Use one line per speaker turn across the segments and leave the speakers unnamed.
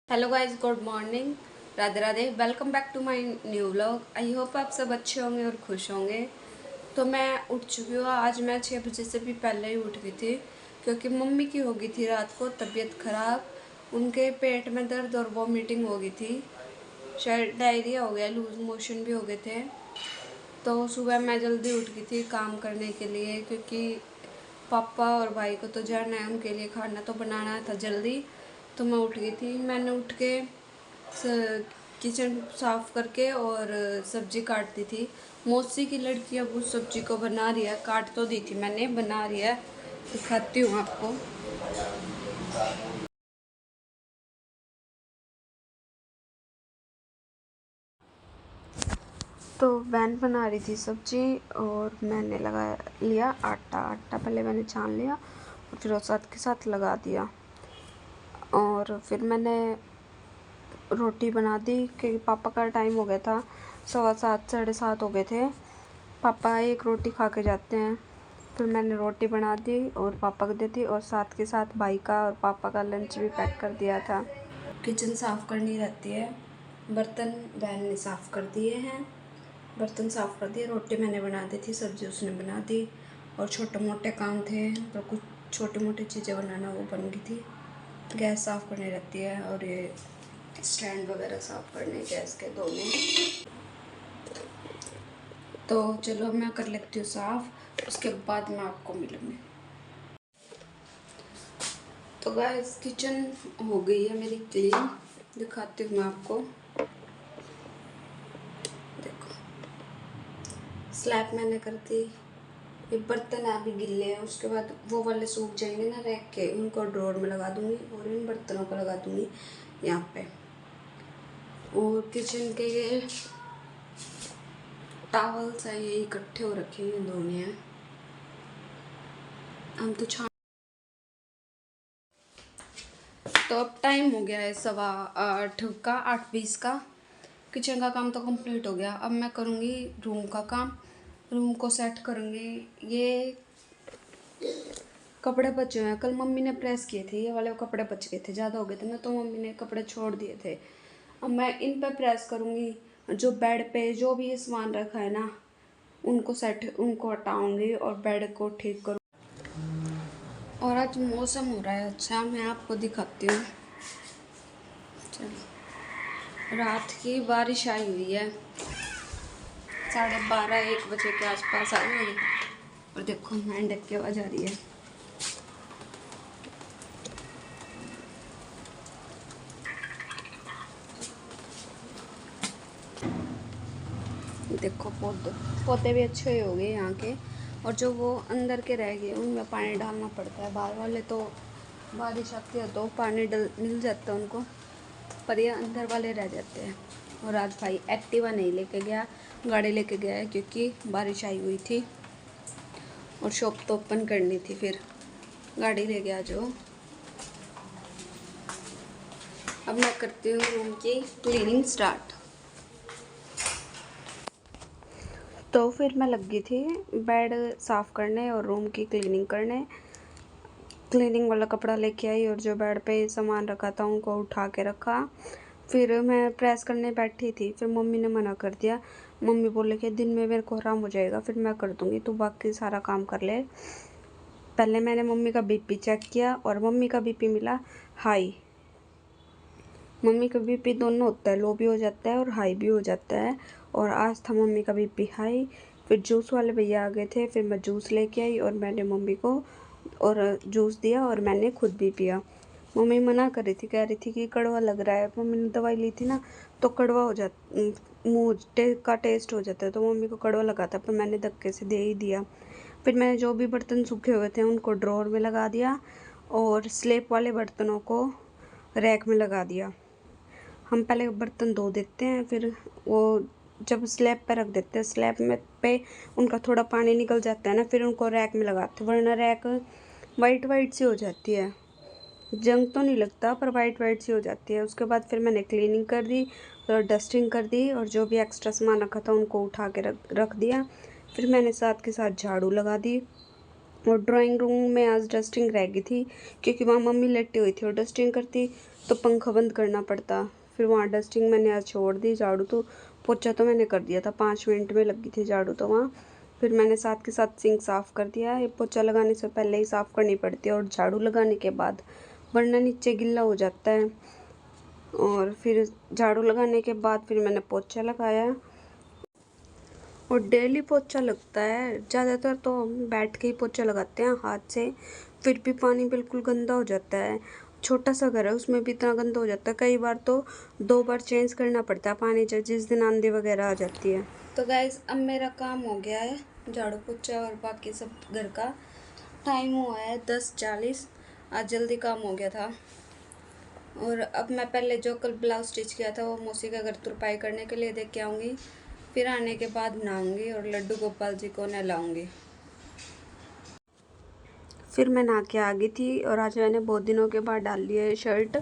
Hello guys, good morning, Radhe Radhe. Welcome back to my new vlog. I hope आप सब अच्छे होंगे और खुश होंगे। तो मैं उठ चुकी हूँ। आज मैं 6 बजे से भी पहले ही उठ गई थी क्योंकि मम्मी की हो गई थी रात को तबीयत ख़राब। उनके पेट में दर्द और वॉमिटिंग हो गई थी, शायद डायरिया हो गया, लूज मोशन भी हो गए थे। तो सुबह मैं जल्दी उठ गई थी काम करने के लिए क्योंकि पापा और भाई को तो जाना है, उनके लिए खाना तो बनाना था जल्दी। तो मैं उठ गई थी। मैंने उठ के किचन साफ़ करके और सब्ज़ी काट दी थी। मौसी की लड़की अब उस सब्ज़ी को बना रही है। काट तो दी थी मैंने, बना रही है, दिखाती हूँ आपको। तो बहन बना रही थी सब्ज़ी और मैंने लगा लिया आटा। आटा पहले मैंने छान लिया और फिर उस साथ के साथ लगा दिया। और फिर मैंने रोटी बना दी क्योंकि पापा का टाइम हो गया था, 7:15 7:30 हो गए थे। पापा एक रोटी खा के जाते हैं। फिर मैंने रोटी बना दी और पापा को दे दी और साथ के साथ भाई का और पापा का लंच भी पैक कर दिया था। किचन साफ़ करनी रहती है। बर्तन बहन ने साफ़ कर दिए हैं, बर्तन साफ़ कर दिए। रोटी मैंने बना दी थी, सब्ज़ी उसने बना दी और छोटे मोटे काम थे तो कुछ छोटी मोटी चीज़ें बनाना वो बन गई थी। गैस साफ़ करनी रहती है और ये स्टैंड वगैरह साफ़ करने गैस के धोने। तो चलो मैं कर लेती हूँ साफ़, उसके बाद मैं आपको मिलूँगी। तो गाइस किचन हो गई है मेरी क्लीन, दिखाती हूँ मैं आपको। देखो स्लैब मैंने कर दी। ये बर्तन अभी गिल्ले हैं, उसके बाद वो वाले सूख जाएंगे ना रख के, उनको ड्रॉर में लगा दूँगी और इन बर्तनों को लगा दूँगी यहाँ पे। और किचन के ये टावल्स हैं, ये इकट्ठे हो रखे हैं, धोने हैं। हम तो तो अब टाइम हो गया है 7:15 का, 8:20 का। किचन का काम तो कंप्लीट हो गया। अब मैं करूँगी रूम का काम, रूम को सेट करूँगी। ये कपड़े बचे हुए हैं, कल मम्मी ने प्रेस किए थे, ये वाले कपड़े बच गए थे, ज़्यादा हो गए थे ना, तो मम्मी ने कपड़े छोड़ दिए थे। अब मैं इन पे प्रेस करूँगी। जो बेड पे जो भी ये सामान रखा है ना, उनको हटाऊँगी और बेड को ठीक करूँ। और आज मौसम हो रहा है अच्छा, मैं आपको दिखाती हूँ। चलो, रात की बारिश आई हुई है, 12:30 1 बजे के आसपास आई होगी। और देखो मेंढक की आवाज़ आ रही है। देखो पौधे भी अच्छे हो गए यहाँ के। और जो वो अंदर के रह गए उनमें पानी डालना पड़ता है। बाहर वाले तो बारिश आती है तो पानी डल मिल जाता है उनको, पर ये अंदर वाले रह जाते हैं। और आज भाई एक्टिवा नहीं लेके गया, गाड़ी लेके गया है क्योंकि बारिश आई हुई थी और शॉप तो ओपन करनी थी, फिर गाड़ी ले गया जो। अब मैं करती हूँ रूम की क्लीनिंग स्टार्ट। तो फिर मैं लग गई थी बेड साफ़ करने और रूम की क्लीनिंग करने। क्लीनिंग वाला कपड़ा लेके आई और जो बेड पे सामान रखा था उनको उठा के रखा। फिर मैं प्रेस करने बैठी थी, फिर मम्मी ने मना कर दिया। मम्मी बोले कि दिन में मेरे को आराम हो जाएगा, फिर मैं कर दूँगी, तू बाकी सारा काम कर ले। पहले मैंने मम्मी का बीपी चेक किया और मम्मी का बीपी मिला हाई। मम्मी का बीपी दोनों होता है, लो भी हो जाता है और हाई भी हो जाता है। और आज था मम्मी का बीपी हाई। फिर जूस वाले भैया आ गए थे, फिर मैं जूस लेके आई और मैंने मम्मी को और जूस दिया और मैंने खुद भी पिया। मम्मी मना कर रही थी, कह रही थी कि कड़वा लग रहा है। मम्मी ने दवाई ली थी ना, तो कड़वा हो जाता, मुँह का टेस्ट हो जाता है, तो मम्मी को कड़वा लगा था, पर मैंने धक्के से दे ही दिया। फिर मैंने जो भी बर्तन सूखे हुए थे उनको ड्रॉर में लगा दिया और स्लेब वाले बर्तनों को रैक में लगा दिया। हम पहले बर्तन धो देते हैं, फिर वो जब स्लैब पे रख देते हैं, स्लैब में पे उनका थोड़ा पानी निकल जाता है ना, फिर उनको रैक में लगाते हैं, वरना रैक वाइट वाइट सी हो जाती है। जंग तो नहीं लगता पर वाइट वाइट सी हो जाती है। उसके बाद फिर मैंने क्लीनिंग कर दी और डस्टिंग कर दी और जो भी एक्स्ट्रा सामान रखा था उनको उठा के रख दिया। फिर मैंने साथ के साथ झाड़ू लगा दी और ड्राइंग रूम में आज डस्टिंग रह गई थी क्योंकि वहाँ मम्मी लेटी हुई थी और डस्टिंग करती तो पंखा बंद करना पड़ता। फिर वहाँ डस्टिंग मैंने आज छोड़ दी। झाड़ू तो पोछा तो मैंने कर दिया था, 5 मिनट में लगी थी झाड़ू तो वहाँ। फिर मैंने साथ के साथ सिंक साफ़ कर दिया। ये पोछा लगाने से पहले ही साफ़ करनी पड़ती है और झाड़ू लगाने के बाद, वरना नीचे गिल्ला हो जाता है। और फिर झाड़ू लगाने के बाद फिर मैंने पोछा लगाया और डेली पोछा लगता है। ज़्यादातर तो हम बैठ के ही पोछा लगाते हैं हाथ से, फिर भी पानी बिल्कुल गंदा हो जाता है। छोटा सा घर है, उसमें भी इतना गंदा हो जाता है। कई बार तो 2 बार चेंज करना पड़ता है पानी, जिस दिन आंधी वगैरह आ जाती है। तो गाइस अब मेरा काम हो गया है, झाड़ू पोछा और बाकी सब घर का। टाइम हुआ है 10:40। आज जल्दी काम हो गया था। और अब मैं पहले जो कल ब्लाउज स्टिच किया था वो मौसी का घर तुरपाई करने के लिए देख के आऊँगी। फिर आने के बाद नहाऊंगी और लड्डू गोपाल जी को नहलाऊंगी। फिर मैं नहा के आ गई थी और आज मैंने बहुत दिनों के बाद डाल ली है शर्ट।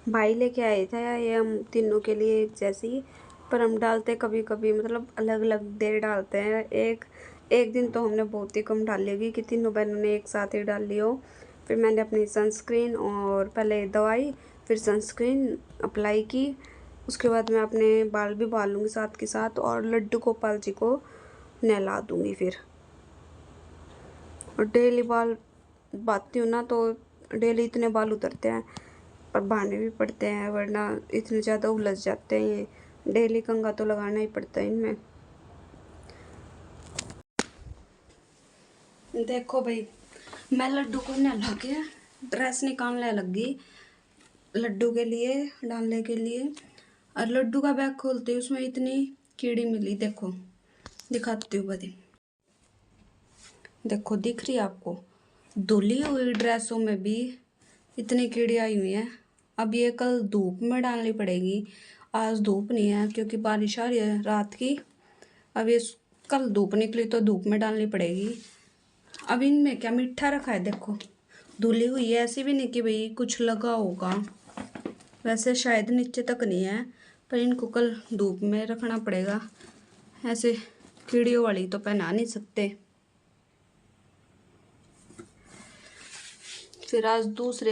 भाई लेके आए थे ये हम तीनों के लिए एक जैसी, पर हम डालते कभी कभी, मतलब अलग अलग देर डालते हैं। एक दिन तो हमने बहुत ही कम डाली होगी कि तीनों बहनों ने एक साथ ही डाल ली हो। फिर मैंने अपनी सनस्क्रीन और पहले दवाई फिर सनस्क्रीन अप्लाई की। उसके बाद मैं अपने बाल भी बाल लूँगी साथ के साथ और लड्डू गोपाल जी को नहला दूँगी फिर। और डेली बाल बांधती हूँ ना तो डेली इतने बाल उतरते हैं, पर बहाने भी पड़ते हैं वरना इतने ज़्यादा उलझ जाते हैं। ये डेली कंघा तो लगाना ही पड़ता है इनमें। देखो भाई, मैं लड्डू को नहला के ड्रेस निकालने लग गई लड्डू के लिए डालने के लिए। और लड्डू का बैग खोलते उसमें इतनी कीड़ी मिली। देखो दिखाती हूँ बदी, देखो दिख रही है आपको? धुली हुई ड्रेसों में भी इतनी कीड़ी आई हुई है। अब ये कल धूप में डालनी पड़ेगी। आज धूप नहीं है क्योंकि बारिश आ रही है रात की। अब ये कल धूप निकली तो धूप में डालनी पड़ेगी। अब इनमें क्या मीठा रखा है, देखो धुली हुई है। ऐसी भी नहीं कि भाई कुछ लगा होगा, वैसे शायद नीचे तक नहीं है, पर इनको कल धूप में रखना पड़ेगा। ऐसे कीड़ियों वाली तो पहना नहीं सकते। फिर आज दूसरे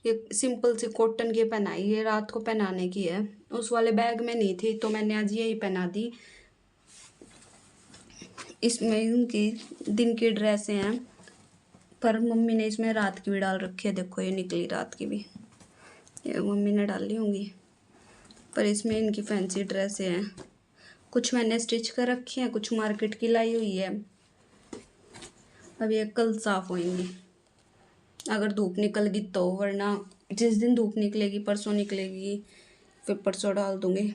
एक सिंपल सी कॉटन की पहनाई है, रात को पहनाने की है। उस वाले बैग में नहीं थी तो मैंने आज यही पहना दी। इसमें इनकी दिन की ड्रेसें हैं, पर मम्मी ने इसमें रात की भी डाल रखी है। देखो ये निकली रात की भी, ये मम्मी ने डाली होंगी। पर इसमें इनकी फैंसी ड्रेसें हैं। कुछ मैंने स्टिच कर रखी हैं, कुछ मार्केट की लाई हुई है। अब ये कल साफ़ होंगी अगर धूप निकल गई तो, वरना जिस दिन धूप निकलेगी परसों निकलेगी, फिर परसों डाल दूँगी।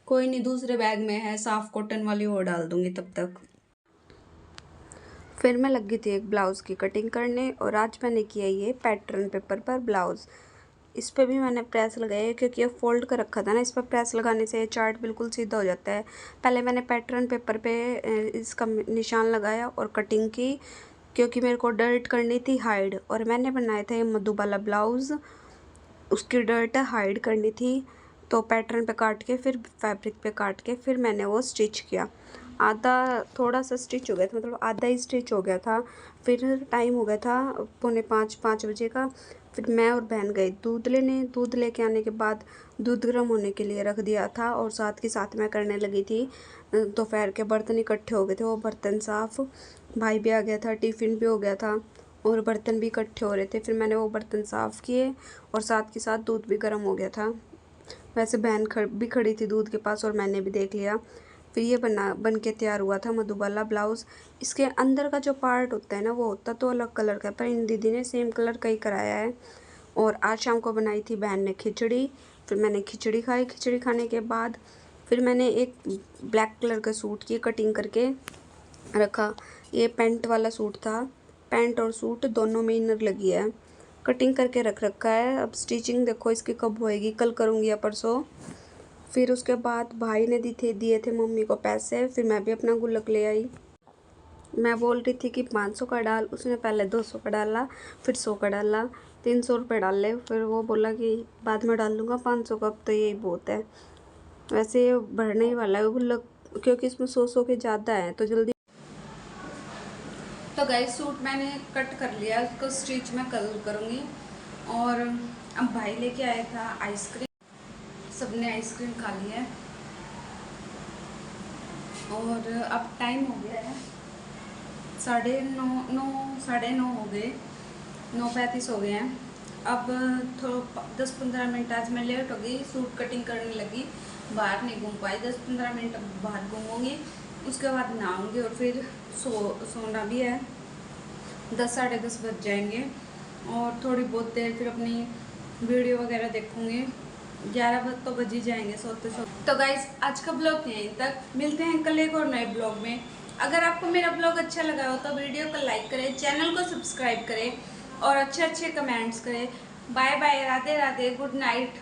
कोई नहीं, दूसरे बैग में है साफ़ कॉटन वाली, वो डाल दूँगी तब तक। फिर मैं लगी थी एक ब्लाउज़ की कटिंग करने और आज मैंने किया ये पैटर्न पेपर पर ब्लाउज़। इस पर भी मैंने प्रेस लगाई है क्योंकि ये फोल्ड कर रखा था ना। इस पर प्रेस लगाने से चार्ट बिल्कुल सीधा हो जाता है। पहले मैंने पैटर्न पेपर पे इसका निशान लगाया और कटिंग की क्योंकि मेरे को डर्ट करनी थी हाइड। और मैंने बनाया था ये मधुबाला ब्लाउज़, उसकी डर्ट हाइड करनी थी। तो पैटर्न पे काट के फिर फैब्रिक पे काट के फिर मैंने वो स्टिच किया। आधा थोड़ा सा स्टिच हो गया था, मतलब आधा ही स्टिच हो गया था। फिर टाइम हो गया था 4:45 बजे का। फिर मैं और बहन गए दूध लेने। दूध लेके आने के बाद दूध गर्म होने के लिए रख दिया था और साथ के साथ मैं करने लगी थी दोपहर के बर्तन इकट्ठे हो गए थे, वो बर्तन साफ़। भाई भी आ गया था, टिफ़िन भी हो गया था और बर्तन भी इकट्ठे हो रहे थे। फिर मैंने वो बर्तन साफ़ किए और साथ के साथ दूध भी गर्म हो गया था। वैसे बहन भी खड़ी थी दूध के पास और मैंने भी देख लिया। फिर ये बन के तैयार हुआ था मधुबाला ब्लाउज़। इसके अंदर का जो पार्ट होता है ना वो होता तो अलग कलर का, पर इन दीदी ने सेम कलर का ही कराया है। और आज शाम को बनाई थी बहन ने खिचड़ी। फिर मैंने खिचड़ी खाई। खिचड़ी खाने के बाद फिर मैंने एक ब्लैक कलर का सूट की कटिंग करके रखा। ये पैंट वाला सूट था, पैंट और सूट दोनों में इनर लगी है, कटिंग करके रख रखा है। अब स्टिचिंग देखो इसकी कब होएगी, कल करूँगी या परसों। फिर उसके बाद भाई ने दिए थे मम्मी को पैसे। फिर मैं भी अपना गुल्लक ले आई। मैं बोल रही थी कि 500 का डाल, उसने पहले 200 का डाला, फिर 100 का डाला, 300 रुपये डाल ले। फिर वो बोला कि बाद में डाल लूँगा 500 का, अब तो यही बहुत है। वैसे ये बढ़ने ही वाला है गुल्लक क्योंकि इसमें 100 के ज़्यादा है तो जल्दी। तो गाइस सूट मैंने कट कर लिया, उसको स्टिच मैं कल करूँगी। और अब भाई लेके आया था आइसक्रीम, सबने आइसक्रीम खा ली है। और अब टाइम हो गया है 9:30 हो गए, 9:35 हो गए हैं। अब थोड़ा 10-15 मिनट आज मैं लेट हो गई, सूट कटिंग करने लगी, बाहर नहीं घूम पाई। 10-15 मिनट बाहर घूमूंगी, उसके बाद नहाऊंगी और फिर सोना भी है। 10-10:30 बज जाएंगे और थोड़ी बहुत देर फिर अपनी वीडियो वगैरह देखूंगी। 11 बज तो बज ही जाएंगे सोते सोते। तो गाइस आज का ब्लॉग यहीं तक, मिलते हैं कल एक और नए ब्लॉग में। अगर आपको मेरा ब्लॉग अच्छा लगा हो तो वीडियो को लाइक करें, चैनल को सब्सक्राइब करें और अच्छे अच्छे कमेंट्स करें। Bye bye, Radhe Radhe, good night.